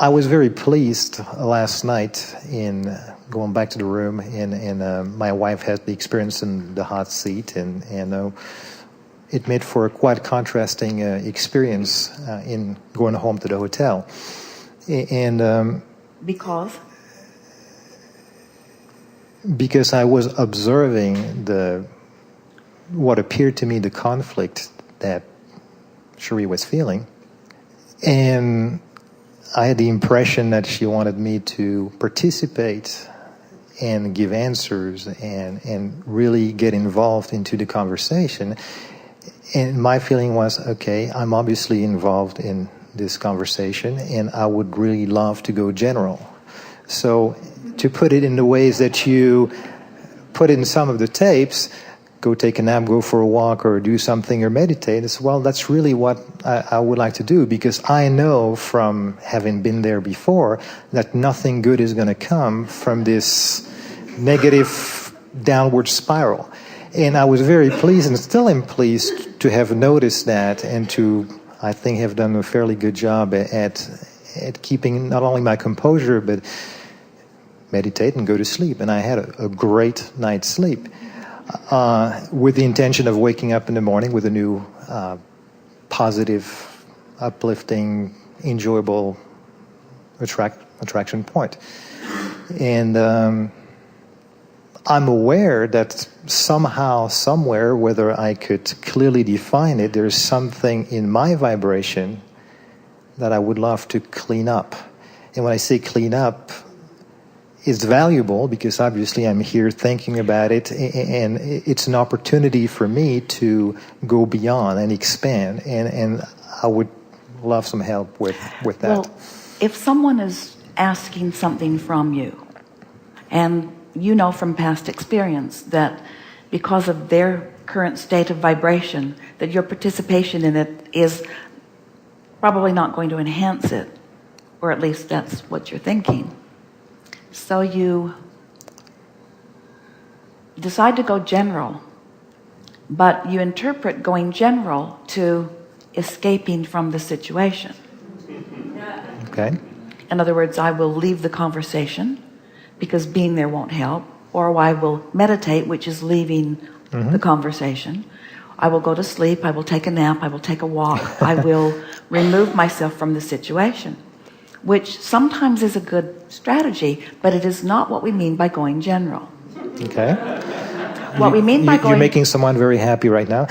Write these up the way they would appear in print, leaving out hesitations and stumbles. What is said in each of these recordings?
I was very pleased last night in going back to the room, and my wife had the experience in the hot seat, and it made for a quite contrasting experience in going home to the hotel. And because I was observing what appeared to me the conflict that Cherie was feeling, and I had the impression that she wanted me to participate and give answers and really get involved into the conversation. And my feeling was, okay, I'm obviously involved in this conversation, and I would really love to go general. So to put it in the ways that you put in some of the tapes, go take a nap, go for a walk, or do something, or meditate, it's, well, that's really what I would like to do, because I know from having been there before that nothing good is going to come from this negative downward spiral. And I was very pleased, and still am pleased, to have noticed that, and to, I think, have done a fairly good job at keeping not only my composure, but meditate and go to sleep. And I had a great night's sleep, with the intention of waking up in the morning with a new positive, uplifting, enjoyable attraction point. And I'm aware that somehow, somewhere, whether I could clearly define it, there's something in my vibration that I would love to clean up. And when I say clean up, it's valuable because obviously I'm here thinking about it, and it's an opportunity for me to go beyond and expand, and I would love some help with that. Well, if someone is asking something from you, and you know from past experience that because of their current state of vibration, that your participation in it is probably not going to enhance it, or at least that's what you're thinking. So you decide to go general, but you interpret going general to escaping from the situation. Okay. In other words, I will leave the conversation because being there won't help, or I will meditate, which is leaving the conversation. I will go to sleep, I will take a nap, I will take a walk, I will remove myself from the situation, which sometimes is a good strategy, but it is not what we mean by going general. Okay. What we mean by going... You're making someone very happy right now.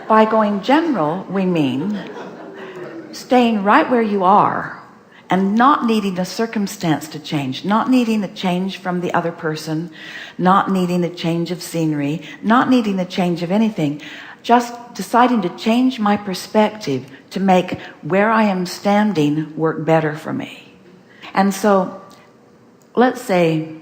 By going general, we mean staying right where you are and not needing a circumstance to change, not needing a change from the other person, not needing a change of scenery, not needing a change of anything. Just deciding to change my perspective to make where I am standing work better for me. And so, let's say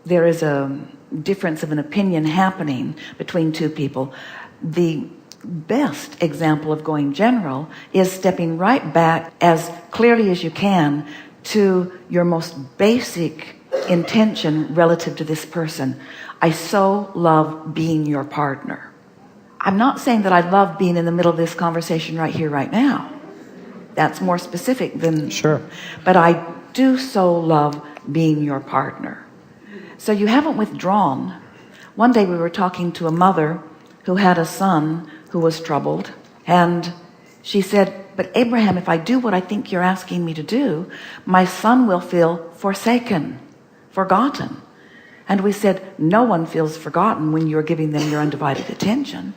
there is a difference of an opinion happening between two people. The best example of going general is stepping right back as clearly as you can to your most basic intention relative to this person. I so love being your partner. I'm not saying that I love being in the middle of this conversation right here, right now. That's more specific than... Sure. But I do so love being your partner. So you haven't withdrawn. One day we were talking to a mother who had a son who was troubled, and she said, but Abraham, if I do what I think you're asking me to do, my son will feel forsaken, forgotten. And we said, no one feels forgotten when you're giving them your undivided attention.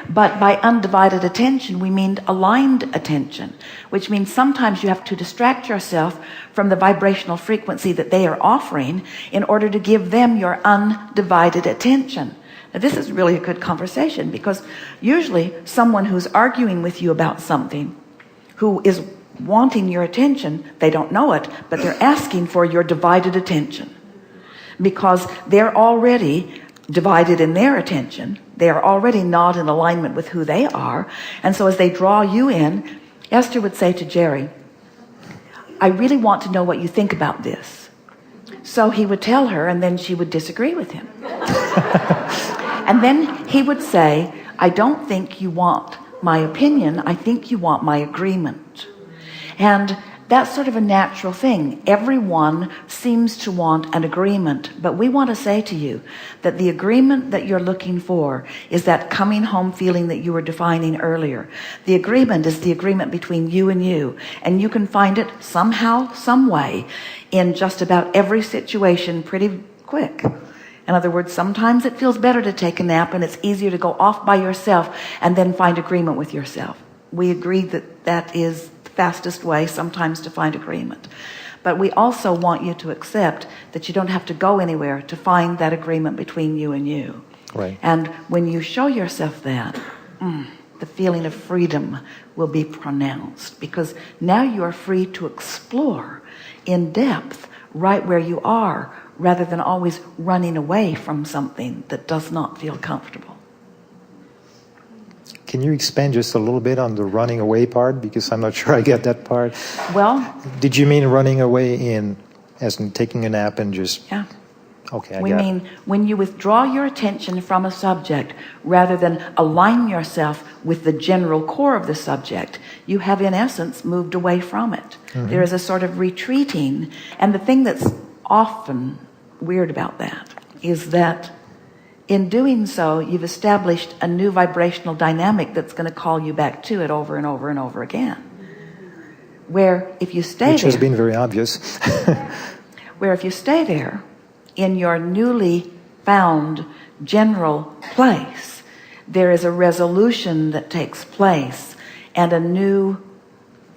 But by undivided attention, we mean aligned attention, which means sometimes you have to distract yourself from the vibrational frequency that they are offering in order to give them your undivided attention. Now, this is really a good conversation, because usually someone who's arguing with you about something, who is wanting your attention, they don't know it, but they're asking for your divided attention, because they're already divided in their attention. They are already not in alignment with who they are. And so as they draw you in, Esther would say to Jerry, I really want to know what you think about this. So he would tell her, and then she would disagree with him. And then he would say, I don't think you want my opinion. I think you want my agreement. And that's sort of a natural thing. Everyone seems to want an agreement, but we want to say to you that the agreement that you're looking for is that coming home feeling that you were defining earlier. The agreement is the agreement between you, and you can find it somehow, some way, in just about every situation pretty quick. In other words, sometimes it feels better to take a nap, and it's easier to go off by yourself and then find agreement with yourself. We agree that that is fastest way sometimes to find agreement, but we also want you to accept that you don't have to go anywhere to find that agreement between you and you. Right. And when you show yourself that, the feeling of freedom will be pronounced, because now you are free to explore in depth right where you are, rather than always running away from something that does not feel comfortable. Can you expand just a little bit on the running away part? Because I'm not sure I get that part. Well, did you mean running away as in taking a nap and just... Yeah. Okay, We mean when you withdraw your attention from a subject rather than align yourself with the general core of the subject, you have in essence moved away from it. There is a sort of retreating, and the thing that's often weird about that is that in doing so, you've established a new vibrational dynamic that's going to call you back to it over and over and over again. Where if you stay Which there... has been very obvious. Where if you stay there in your newly found general place, there is a resolution that takes place and a new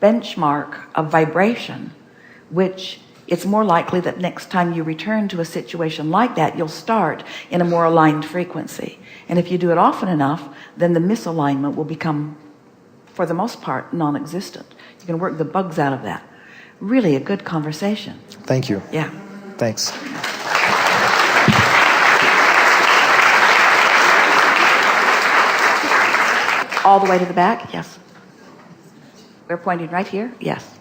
benchmark of vibration, which it's more likely that next time you return to a situation like that, you'll start in a more aligned frequency. And if you do it often enough, then the misalignment will become, for the most part, non-existent. You can work the bugs out of that. Really a good conversation. Thank you. Yeah. Thanks. All the way to the back? Yes. We're pointing right here? Yes.